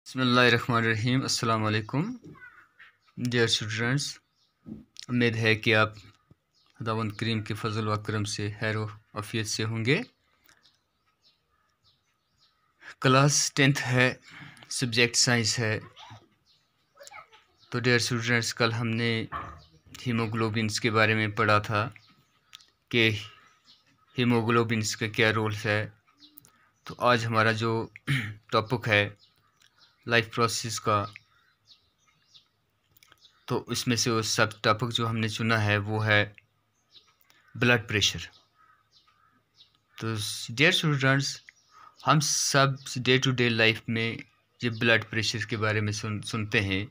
बिस्मिल्लाहिर्रहमानिर्रहीम। अस्सलाम वालेकुम डियर स्टूडेंट्स, उम्मीद है कि आप खुदावंद करीम के फजल व करम से खैर व आफियत से होंगे। क्लास 10th है, सब्जेक्ट साइंस है। तो डियर स्टूडेंट्स, कल हमने हीमोग्लोबिन्स के बारे में पढ़ा था कि हीमोग्लोबिन्स का क्या रोल है। तो आज हमारा जो टॉपिक है लाइफ प्रोसेस का, तो इसमें से वो सब टॉपिक जो हमने चुना है वो है ब्लड प्रेशर। तो डियर स्टूडेंट्स, हम सब डे टू डे लाइफ में ये ब्लड प्रेशर के बारे में सुनते हैं।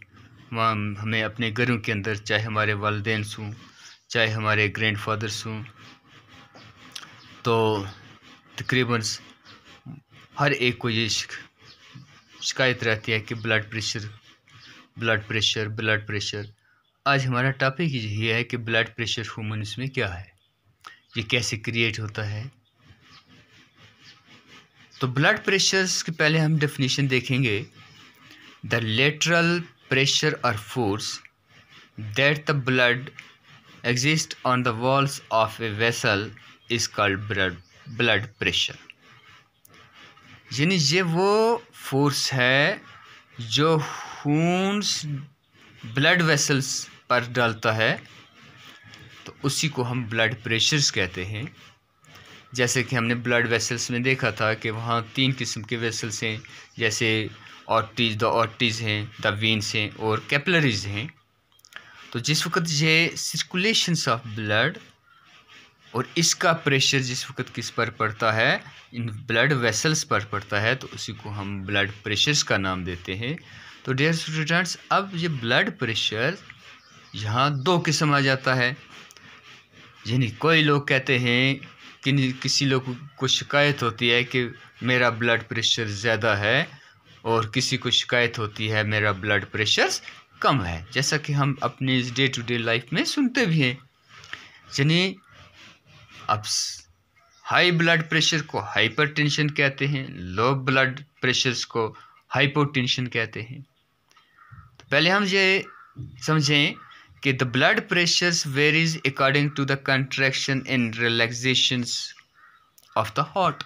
वहाँ हमें अपने घरों के अंदर, चाहे हमारे वालिदैन हों, चाहे हमारे ग्रैंडफादर्स हों, तो तकरीबन हर एक को ये शिकायत रहती है कि blood pressure blood pressure blood pressure. आज हमारा टॉपिक यही है कि ब्लड प्रेशर ह्यूमन्स में क्या है, ये कैसे क्रिएट होता है। तो ब्लड प्रेशर के पहले हम डेफिनेशन देखेंगे। द लेटरल प्रेशर और force that the blood exist on the walls of a vessel is called blood pressure. यानी ये वो फोर्स है जो खून ब्लड वेसल्स पर डालता है, तो उसी को हम ब्लड प्रेशर्स कहते हैं। जैसे कि हमने ब्लड वेसल्स में देखा था कि वहाँ 3 किस्म के वेसल्स हैं, जैसे द ऑर्टीज़ हैं, द वीन्स हैं और कैपिलरीज हैं। तो जिस वक्त ये सर्कुलेशंस ऑफ ब्लड और इसका प्रेशर जिस वक्त किस पर पड़ता है, इन ब्लड वेसल्स पर पड़ता है, तो उसी को हम ब्लड प्रेशर्स का नाम देते हैं। तो डियर स्टूडेंट्स, अब ये ब्लड प्रेशर यहाँ 2 किस्म आ जाता है। यानी कोई लोग कहते हैं कि किसी लोग को शिकायत होती है कि मेरा ब्लड प्रेशर ज़्यादा है, और किसी को शिकायत होती है मेरा ब्लड प्रेशर कम है, जैसा कि हम अपनी डे टू डे लाइफ में सुनते भी हैं। यानी अब हाई ब्लड प्रेशर को हाइपरटेंशन कहते हैं, लो ब्लड प्रेशर्स को हाइपोटेंशन कहते हैं। तो पहले हम ये समझें कि the blood pressures varies according to the contraction and relaxations of the heart.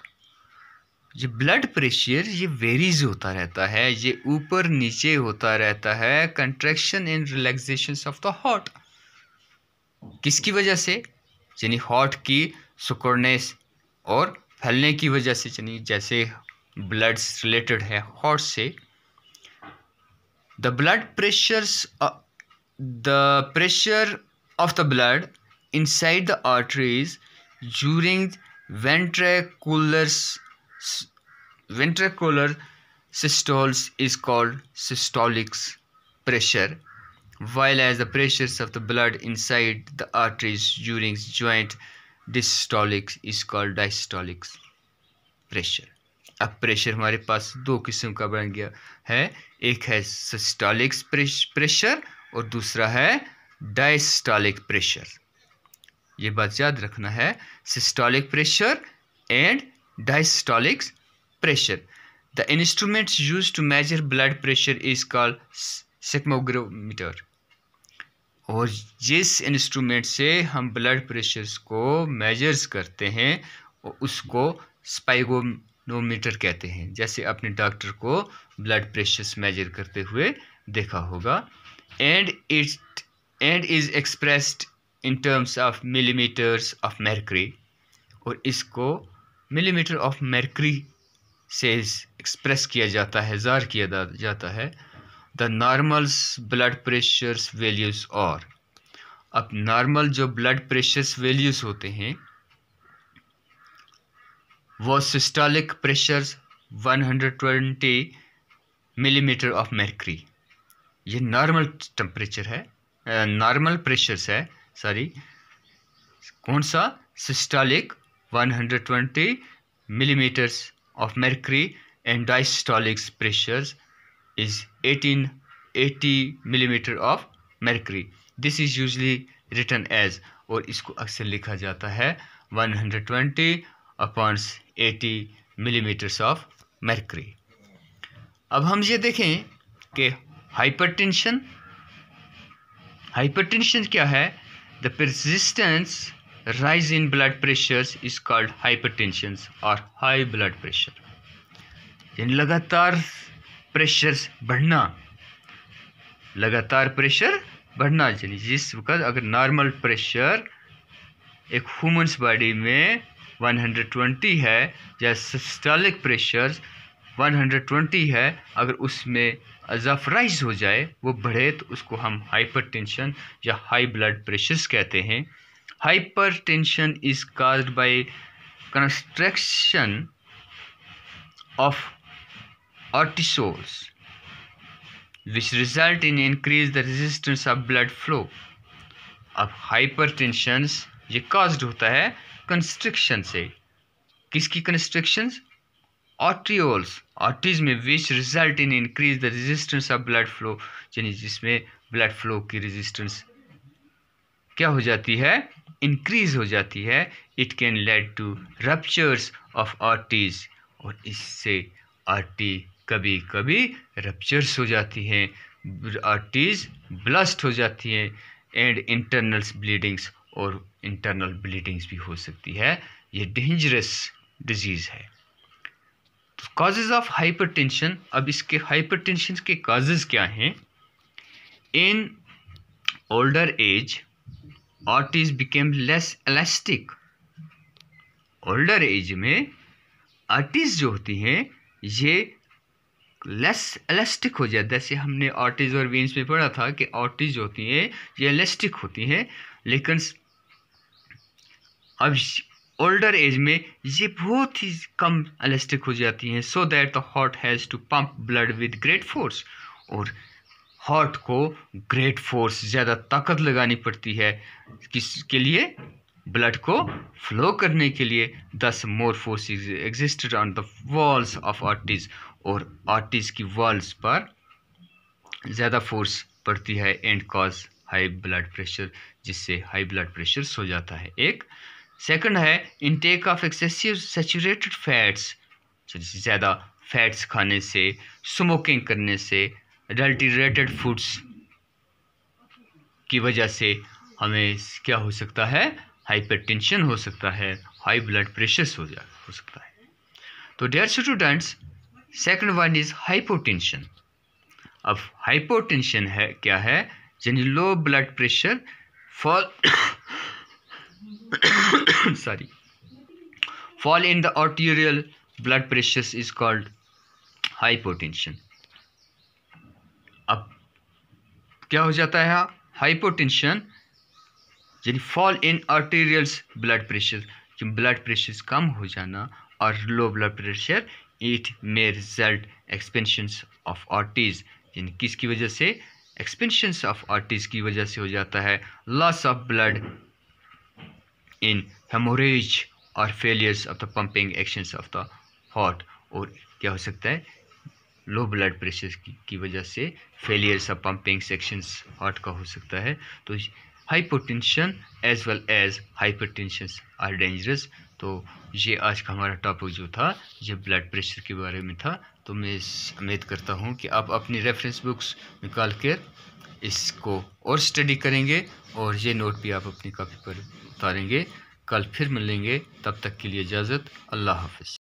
ये ब्लड प्रेशर ये वेरीज होता रहता है, ये ऊपर नीचे होता रहता है, contraction and relaxations of the heart. किसकी वजह से? यानी हार्ट की सिकुड़नेस और फैलने की वजह से। यानी जैसे ब्लड रिलेटेड है हार्ट से। The blood pressures the pressure of the blood inside the arteries during ventricular systoles is called systolic pressure, while as the pressures of the blood inside the arteries during joint dystolic is called diastolic pressure। अब pressure हमारे पास 2 किस्म का बन गया है, एक है systolic pressure और दूसरा है डायस्टोलिक प्रेशर। ये बात याद रखना है, systolic pressure and diastolic pressure. The instruments used to measure blood pressure is called sphygmomanometer. और जिस इंस्ट्रूमेंट से हम ब्लड प्रेशर्स को मेजर्स करते हैं उसको स्पाइगोमीटर कहते हैं। जैसे अपने डॉक्टर को ब्लड प्रेशर्स मेजर करते हुए देखा होगा। and is expressed in terms of millimeters of mercury, और इसको मिलीमीटर ऑफ mercury से एक्सप्रेस किया जाता है, ज़ाहिर किया जाता है। The normal blood pressures values, और अब नॉर्मल जो ब्लड प्रेशर्स वैल्यूज़ होते हैं वो systolic pressures 120 millimeter of mercury, ये नॉर्मल टेम्परेचर है, नॉर्मल प्रेशर्स है, सॉरी। कौन सा? Systolic 120 millimeters of mercury and diastolic pressures is 80 millimeter of mercury। This is usually written as, और इसको अक्सर लिखा जाता है 120/80 मिलीमीटर्स ऑफ mercury। अब हम ये देखें कि हाइपरटेंशन क्या है? The persistence rise in blood pressure is called hypertension और हाई ब्लड प्रेशर, यानी लगातार प्रेशर बढ़ना, यानी जिस वक्त अगर नॉर्मल प्रेशर एक ह्यूमन्स बॉडी में 120 है या सिस्टोलिक प्रेशर 120 है, अगर उसमें अज़ाफ राइज हो जाए, वो बढ़े, तो उसको हम हाइपरटेंशन या हाई ब्लड प्रेशर कहते हैं। Hypertension is caused by construction of arterioles which result in increase the resistance of blood flow। अब हाइपरटेंशन ये काज्ड होता है कंस्ट्रक्शन से। किसकी कंस्ट्रक्शंस? आर्टरीज में, which result in increase the resistance of blood flow, यानी जिसमें ब्लड फ्लो की रेजिस्टेंस क्या हो जाती है? इंक्रीज हो जाती है। It can lead to ruptures of arteries, और इससे आर्टरी कभी कभी रप्चर्स हो जाती हैं, आर्टरीज ब्लास्ट हो जाती हैं, एंड इंटरनल ब्लीडिंग्स, और इंटरनल ब्लीडिंग्स भी हो सकती है। ये डेंजरस डिजीज़ है। तो कॉजेज़ ऑफ हाइपरटेंशन, अब इसके हाइपरटेंशन के कॉजेज़ क्या हैं? In older age arteries became less elastic. Older age में आर्टरीज जो होती हैं ये लेस इलास्टिक हो जाता है। जैसे हमने आर्टरीज और वेन्स में पढ़ा था कि आर्टरीज जो होती हैं ये इलास्टिक होती हैं, लेकिन अब ओल्डर एज में ये बहुत ही कम इलास्टिक हो जाती हैं। So that the heart has to pump blood with great force, और हार्ट को ग्रेट फोर्स, ज़्यादा ताकत लगानी पड़ती है किसके लिए? ब्लड को फ्लो करने के लिए। दस more force existed on the walls of arteries, और आर्टरीज की वॉल्स पर ज़्यादा फोर्स पड़ती है, and cause high blood pressure, जिससे हाई ब्लड प्रेशर हो जाता है। एक सेकंड है intake of excessive saturated fats, ज़्यादा फैट्स खाने से, स्मोकिंग करने से, अडल्टरेटेड फूड्स की वजह से हमें क्या हो सकता है? हाइपरटेंशन हो सकता है, हाई ब्लड प्रेशर हो सकता है। तो dear students, second one is hypotension. अब हाइपोटेंशन है क्या है? यानी low blood pressure fall in the arterial blood pressure is called hypotension। अब क्या हो जाता है? हाइपोटेंशन यानी fall in arterial blood pressure, blood pressure कम हो जाना, और low blood pressure, it may result expansions of arteries, यानी किसकी वजह से? एक्सपेंशंस ऑफ आर्टरीज की वजह से हो जाता है। Loss of blood in haemorrhage और failures of the pumping actions of the heart, और क्या हो सकता है? लो ब्लड प्रेशर की वजह से failures of pumping sections heart का हो सकता है। तो hypotension as well as hypertension are dangerous. तो ये आज का हमारा टॉपिक जो था ये ब्लड प्रेशर के बारे में था। तो मैं उम्मीद करता हूँ कि आप अपनी रेफरेंस बुक्स निकाल कर इसको और स्टडी करेंगे, और ये नोट भी आप अपनी कॉपी पर उतारेंगे। कल फिर मिलेंगे, तब तक के लिए इजाज़त। अल्लाह हाफ़िज़।